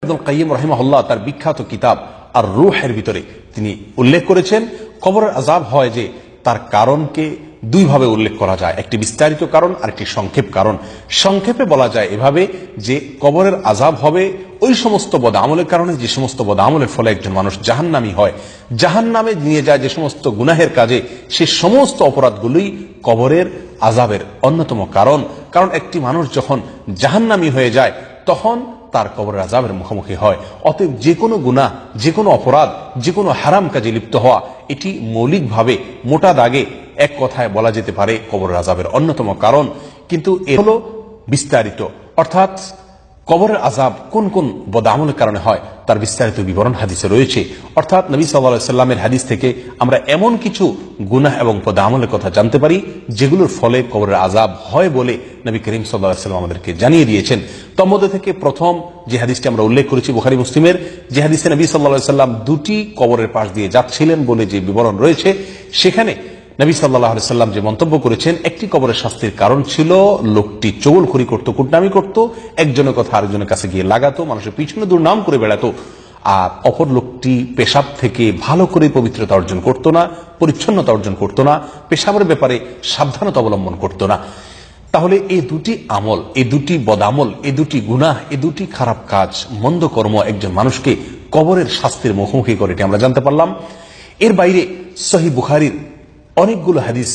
ইবনুল কাইয়িম রাহিমাহুল্লাহ তার বিখ্যাত কিতাব আর রূহের ভিতরে তিনি উল্লেখ করেছেন কবরের আযাব হয় যে তার কারণকে দুই ভাবে উল্লেখ করা যায়, একটি বিস্তারিত কারণ আর একটি সংক্ষেপ কারণ। সংক্ষেপে বলা যায় এভাবে যে কবরের আযাব হবে ওই সমস্ত বদআমলের কারণে, যে সমস্ত বদআমলের ফলে একজন মানুষ জাহান্নামী হয়, জাহান্নামে নিয়ে যায় যে সমস্ত গুনাহের কাজে, সে সমস্ত অপরাধগুলোই কবরের আযাবের অন্যতম কারণ। কারণ একটি মানুষ যখন জাহান্নামী হয়ে যায় তখন তার কবরের আযাবের মুখোমুখি হয়। অতএব যে কোনো গুনাহ, যে কোনো অপরাধ, যে কোনো হারাম কাজে লিপ্ত হওয়া, এটি মৌলিকভাবে মোটা দাগে এক কথায় বলা যেতে পারে কবরের আযাবের অন্যতম কারণ। কিন্তু এ হলো বিস্তারিত, অর্থাৎ কবরের আযাব কোন কোন বদআমলের কারণে হয় তার বিস্তারিত বিবরণ হাদিসে রয়েছে। অর্থাৎ নবী সাল্লাল্লাহু আলাইহি সাল্লামের হাদিস থেকে আমরা এমন কিছু গুনাহ এবং বদআমলের কথা জানতে পারি যেগুলোর ফলে কবরের আযাব হয় বলে নবী করিম সাল্লাল্লাহু আলাইহি সাল্লাম আমাদেরকে জানিয়ে দিয়েছেন। তার মধ্যে থেকে প্রথম যে হাদিসটি আমরা উল্লেখ করেছি বুখারী মুসলিমের, যে হাদিসে নবী সাল্লাল্লাহু আলাইহি সাল্লাম দুটি কবরের পাশ দিয়ে যাচ্ছিলেন বলে যে বিবরণ রয়েছে, সেখানে নবী সাল্লাল্লাহু আলাইহি সাল্লাম যে মন্তব্য করেছেন, একটি কবরের শাস্তির কারণ ছিল লোকটি চগলখড়ি করত, কুটনামি করত, একজনের কথা আরেকজনের কাছে গিয়ে লাগাতো, মানুষের পিছনে দুর্নাম করে বেড়াতো। আর অপর লোকটি পেশাব থেকে ভালো করে পবিত্রতা অর্জন করত না, পরিচ্ছন্নতা অর্জন করত না, পেশাবের ব্যাপারে সাবধানতা অবলম্বন করত না। তাহলে এই দুটি আমল, এই দুটি বদআমল, এই দুটি গুনাহ, এই দুটি খারাপ কাজ, মন্দ কর্ম একজন মানুষকে কবরের শাস্তির মুখোমুখি করে, এটি আমরা জানতে পারলাম। এর বাইরে সহিহ বুখারীর অনেকগুলো হাদিস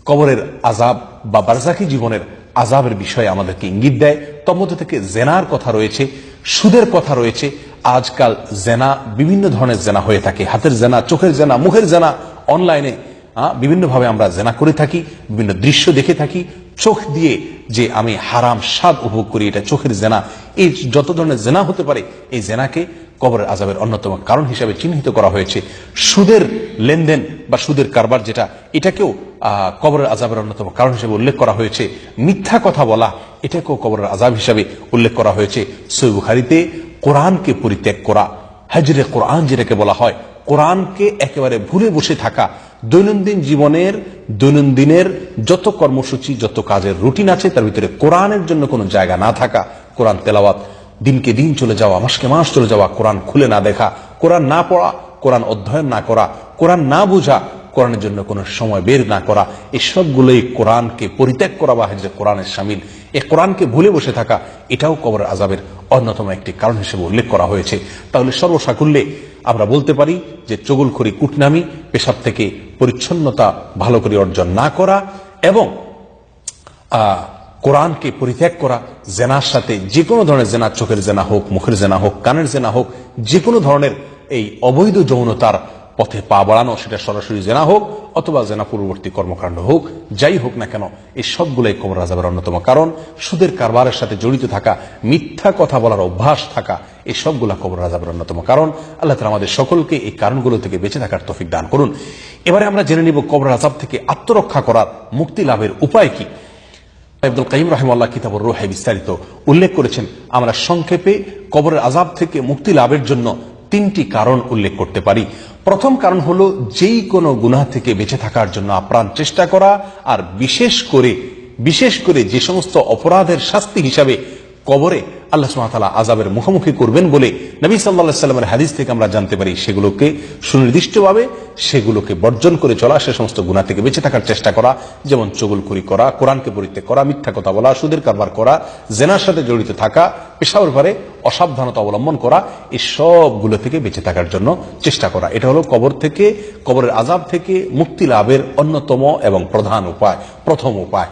কবরের আযাব বা বারজাখী জীবনের আযাবের বিষয়ে আমাদেরকে ইঙ্গিত দেয়। তার মধ্যে থেকে জেনার কথা রয়েছে, সুদের কথা রয়েছে। আজকাল জেনা, বিভিন্ন ধরনের জেনা হয়ে থাকে, হাতের জেনা, চোখের জেনা, মুখের জেনা, অনলাইনে বিভিন্নভাবে আমরা জেনা করে থাকি, বিভিন্ন দৃশ্য দেখে থাকি। চোখ দিয়ে যে আমি হারাম স্বাদ উপভোগ করি, এটা চোখের জেনা। এই যত ধরনের জেনা হতে পারে, এই জেনাকে কবরের আযাবের অন্যতম কারণ হিসেবে চিহ্নিত করা হয়েছে। সুদের লেনদেন বা সুদের কারবার যেটা, এটাকেও কবরের আযাবের অন্যতম কারণ হিসেবে উল্লেখ করা হয়েছে। মিথ্যা কথা বলা, এটাকেও কবরের আযাব হিসেবে উল্লেখ করা হয়েছে। সহিহ বুখারীতে কোরআনকে পরিত্যাগ করা, হাজরে কোরআন যেটাকে বলা হয়, কোরআনকে একেবারে ভুলে বসে থাকা, দৈনন্দিন জীবনের দৈনন্দিনের যত কর্মসূচি, যত কাজের রুটিন আছে তার ভিতরে কোরআনের জন্য কোনো জায়গা না থাকা, কোরআন তেলাওয়াত দিনকে দিন চলে যাওয়া, মাসকে মাস চলে যাওয়া, কোরআন খুলে না দেখা, কোরআন না পড়া, কোরআন অধ্যয়ন না করা, কোরআন না বোঝা, কোরআনের জন্য কোনো সময় বের না করা, এই সবগুলোই কোরআনকে পরিত্যাগ করা বা হাজরে কোরআনের শামিল। এই কোরআনকে ভুলে বসে থাকা, এটাও কবরের আযাবের অন্যতম একটি কারণ হিসেবে উল্লেখ করা হয়েছে। তাহলে সর্বসাকুল্যে আমরা বলতে পারি যে চগলখড়ি, কুটনামি, পেশাব থেকে পরিচ্ছন্নতা ভালো করে অর্জন না করা এবং কোরআনকে পরিত্যাগ করা, জেনার সাথে যে কোনো ধরনের জেনা, চোখের জেনা হোক, মুখের জেনা হোক, কানের জেনা হোক, যে কোনো ধরনের এই অবৈধ যৌনতার পথে পা বাড়ানো, সেটা সরাসরি জেনা হোক অথবা জেনা পূর্ববর্তী কর্মকাণ্ড হোক, যাই হোক না কেন, এই সবগুলোই কবরের আযাবের অন্যতম কারণ। সুদের কারবারের সাথে জড়িত থাকা, মিথ্যা কথা বলার অভ্যাস থাকা, এই সবগুলা কবরের আযাবের অন্যতম কারণ। আল্লাহ তাআলা আমাদের সকলকে এই কারণগুলো থেকে বেঁচে থাকার তৌফিক দান করুন। এবারে আমরা জেনে নিব কবরের আযাব থেকে আত্মরক্ষা করার, মুক্তি লাভের উপায় কি। ইবনুল কাইয়িম রাহিমাহুল্লাহ কিতাবুর রূহে বিস্তারিত উল্লেখ করেছেন। আমরা সংক্ষেপে কবরের আযাব থেকে মুক্তি লাভের জন্য তিনটি কারণ উল্লেখ করতে পারি। প্রথম কারণ হলো যেই কোনো গুনাহ থেকে বেঁচে থাকার জন্য আপ্রাণ চেষ্টা করা, আর বিশেষ করে যে সমস্ত অপরাধের শাস্তি হিসাবে কবরে আল্লাহ সুবহানাহু ওয়া তাআলা আযাবের মুখোমুখি করবেন বলে নবী সাল্লাল্লাহু আলাইহি সাল্লামের হাদিস থেকে আমরা জানতে পারি, সেগুলোকে সুনির্দিষ্টভাবে সেগুলোকে বর্জন করে চলা, সে সমস্ত গুনাহ থেকে বেঁচে থাকার চেষ্টা করা, যেমন চগলখড়ি করা, কোরআনকে পরিত্যাগ করা, মিথ্যা কথা বলা, সুদের কারবার করা, জেনার সাথে জড়িত থাকা, পেশাবের ব্যাপারে অসাবধানতা অবলম্বন করা, এই সবগুলো থেকে বেঁচে থাকার জন্য চেষ্টা করা। এটা হলো কবরের আযাব থেকে মুক্তি লাভের অন্যতম এবং প্রধান উপায়, প্রথম উপায়।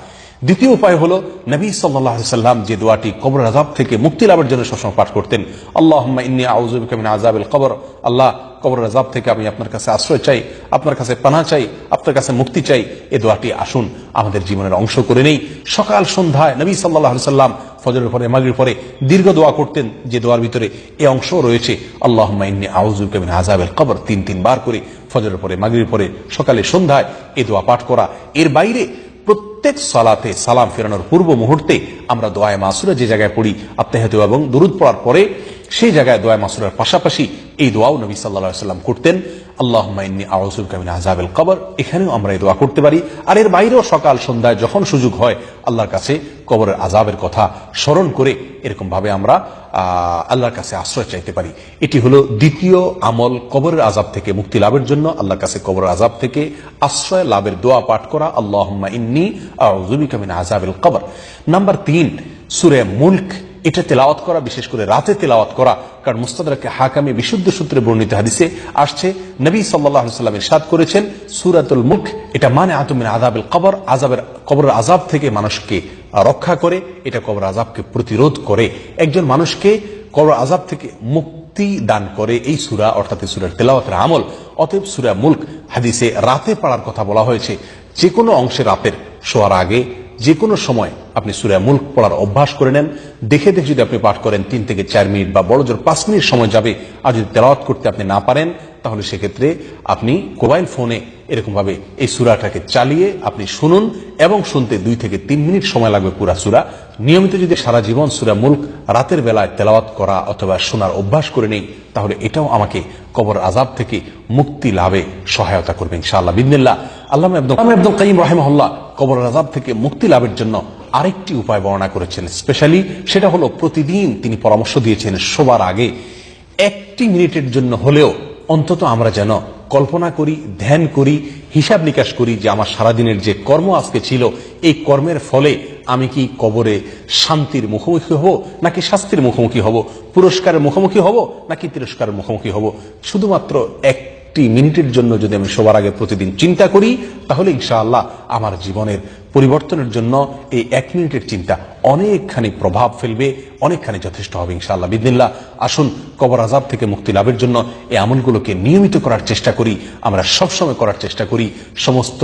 দ্বিতীয় উপায় হলো নবী সাল্লাল্লাহু আলাইহি সাল্লাম যে দোয়াটি কবরের আযাব থেকে মুক্তি লাভের জন্য সবসময় পাঠ করতেন, আল্লাহুম্মা ইন্নী আউযু বিকা মিন আযাবিল কবর, আল্লাহ কবরের আযাব থেকে আমি আপনার কাছে আশ্রয় চাই, আপনার কাছে পানাহ চাই, আপনার কাছে মুক্তি চাই। এই দোয়াটি আসুন আমাদের জীবনের অংশ করে নেই। সকাল সন্ধ্যায় নবী সাল্লাল্লাহু আলাইহি সাল্লাম ফজরের পরে, মাগরিবের পরে দীর্ঘ দোয়া করতেন, যে দোয়ার ভিতরে এই অংশ রয়েছে, আল্লাহুম্মা ইন্নী আউযু বিকা মিন আযাবিল কবর, 3 বার করে ফজরের পরে, মাগরিবের পরে, সকালে সন্ধ্যায় এই দোয়া পাঠ করা। এর বাইরে প্রত্যেক সালাতে সালাম ফেরানোর পূর্ব মুহূর্তে আমরা দোয়ায়ে মাসুরা যে জায়গায় পড়ি, আত্তাহিয়াতু এবং দুরূদ পড়ার পরে সেই জায়গায় দোয়ায়ে মাসুরার পাশাপাশি এই দোয়াও নবী সাল্লাল্লাহু আলাইহি ওয়াসাল্লাম করতেন, আল্লাহুম্মা ইন্নী আউযু বিকা মিন আযাবিল কবর। এখানেও আমরা এই দোয়া করতে পারি। আর এর বাইরেও সকাল সন্ধ্যায় যখন সুযোগ হয় আল্লাহর কাছে কবরের আযাবের কথা স্মরণ করে এরকম ভাবে আমরা আল্লাহর কাছে আশ্রয় চাইতে পারি। এটি হলো দ্বিতীয় আমল, কবরের আযাব থেকে মুক্তি লাভের জন্য আল্লাহর কাছে কবরের আযাব থেকে আশ্রয় লাভের দোয়া পাঠ করা, আল্লাহুম্মা ইন্নী আউযু বিকা মিন আযাবিল কবর। নাম্বার 3, সূরা মুলক, এটা তেলাওয়াত করা, বিশেষ করে রাতে তেলাওয়াত করা। কারণ মুস্তাদরাকে হাকামে বিশুদ্ধ সূত্রে বর্ণিত হাদিসে আসছে, নবী সাল্লাল্লাহু আলাইহি ওয়াসাল্লাম ইরশাদ করেছেন, সূরাতুল মুলক এটা মানিআতুম মিন আযাবিল কবর, কবরের আযাব থেকে মানুষকে রক্ষা করে, এটা কবরের আযাবকে প্রতিরোধ করে, একজন মানুষকে কবরের আযাব থেকে মুক্তি দান করে এই সূরা, অর্থাৎ এই সূরার তেলাওয়াতের আমল। অতএব সূরা মুলক হাদিসে রাতে পড়ার কথা বলা হয়েছে। যে কোনো অংশে রাতের শোয়ার আগে যে কোনো সময় আপনি সূরা মুলক পড়ার অভ্যাস করে নেন। দেখে দেখে যদি আপনি পাঠ করেন 3 থেকে 4 মিনিট বা বড় জোর 5 মিনিট সময় যাবে। আর যদি তেলাওয়াত করতে আপনি না পারেন তাহলে সেক্ষেত্রে আপনি মোবাইল ফোনে এরকম ভাবে এই সূরাটাকে চালিয়ে আপনি শুনুন, এবং শুনতে 2 থেকে 3 মিনিট সময় লাগবে পুরা সূরা। নিয়মিত যদি সারা জীবন সূরা মুলক রাতের বেলায় তেলাওয়াত করা অথবা শোনার অভ্যাস করে নেই তাহলে এটাও আমাকে কবর আযাব থেকে মুক্তি লাভে সহায়তা করবে ইনশাআল্লাহ বিইذنিল্লাহ। আল্লামা ইবনুল কাইয়্যিম রাহিমাহুল্লাহ কবর আযাব থেকে মুক্তি লাভের জন্য আরেকটি উপায় বর্ণনা করেছেন স্পেশালি, সেটা হলো প্রতিদিন তিনি পরামর্শ দিয়েছেন শোবার আগে 1 মিনিটের জন্য হলেও অন্তত আমরা যেন কল্পনা করি, ধ্যান করি, হিসাব নিকাশ করি যে আমার সারাদিনের যে কর্ম আজকে ছিল এই কর্মের ফলে আমি কি কবরে শান্তির মুখোমুখি হব নাকি শাস্তির মুখোমুখি হব, পুরস্কারের মুখোমুখি হব নাকি তিরস্কারের মুখোমুখি হব। শুধুমাত্র 1 মিনিটের জন্য যদি আমি সবার আগে প্রতিদিন চিন্তা করি তাহলে ইনশাআল্লাহ আমার জীবনের পরিবর্তনের জন্য এই 1 মিনিটের চিন্তা অনেকখানি প্রভাব ফেলবে, অনেকখানি যথেষ্ট হবে ইনশাআল্লাহ বিইذنিল্লাহ। আসুন কবর আযাব থেকে মুক্তি লাভের জন্য এই আমলগুলোকে নিয়মিত করার চেষ্টা করি, আমরা সবসময় করার চেষ্টা করি, সমস্ত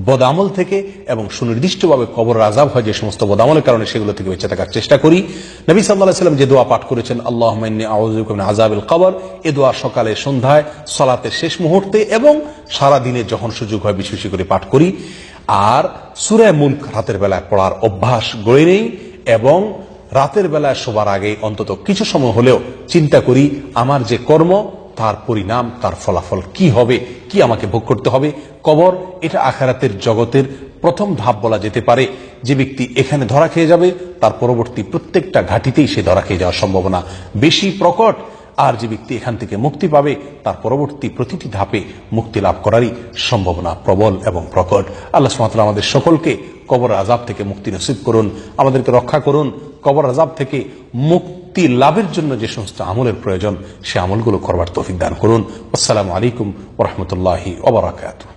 বদামল থেকে এবং সুনির্দিষ্টভাবে কবর আযাব হয় যে সমস্ত বদামলের কারণে সেগুলো থেকে বেঁচে থাকার চেষ্টা করি। নবী সাল্লাল্লাহু আলাইহি ওয়াসাল্লাম যে দোয়া পাঠ করেছেন, আল্লাহুম্মা ইন্নী আউযু বিকা মিন আযাবিল কবর, এই দোয়া সকালে সন্ধ্যায় সালাতের শেষ মুহূর্তে এবং সারা দিনে যখন সুযোগ হয় বেশি বেশি করে পাঠ করি। আর সূরা মুলক রাতের বেলায় পড়ার অভ্যাস গড়ে নেই, এবং রাতের বেলায় শোবার আগে অন্তত কিছু সময় হলেও চিন্তা করি আমার যে কর্ম তার পরিণাম, তার ফলাফল কি হবে, কি আমাকে ভোগ করতে হবে। কবর এটা আখিরাতের জগতের প্রথম ধাপ বলা যেতে পারে। যে ব্যক্তি এখানে ধরা খেয়ে যাবে তার পরবর্তী প্রত্যেকটা ঘাটিতেই সে ধরা খেয়ে যাওয়ার সম্ভাবনা বেশি প্রকট। আর যে ব্যক্তি এখান থেকে মুক্তি পাবে তার পরবর্তী প্রতিটি ধাপে মুক্তি লাভ করারই সম্ভাবনা প্রবল এবং প্রকট। আল্লাহ সুবহানাহু ওয়া তাআলা আমাদের সকলকে কবর আযাব থেকে মুক্তি নসিব করুন, আমাদেরকে রক্ষা করুন। কবর আযাব থেকে মুক্তি লাভের জন্য যে সমস্ত আমলের প্রয়োজন সে আমলগুলো করবার তৌফিক দান করুন। আসসালামু আলাইকুম ওয়া রাহমাতুল্লাহি ওয়া বারাকাতুহু।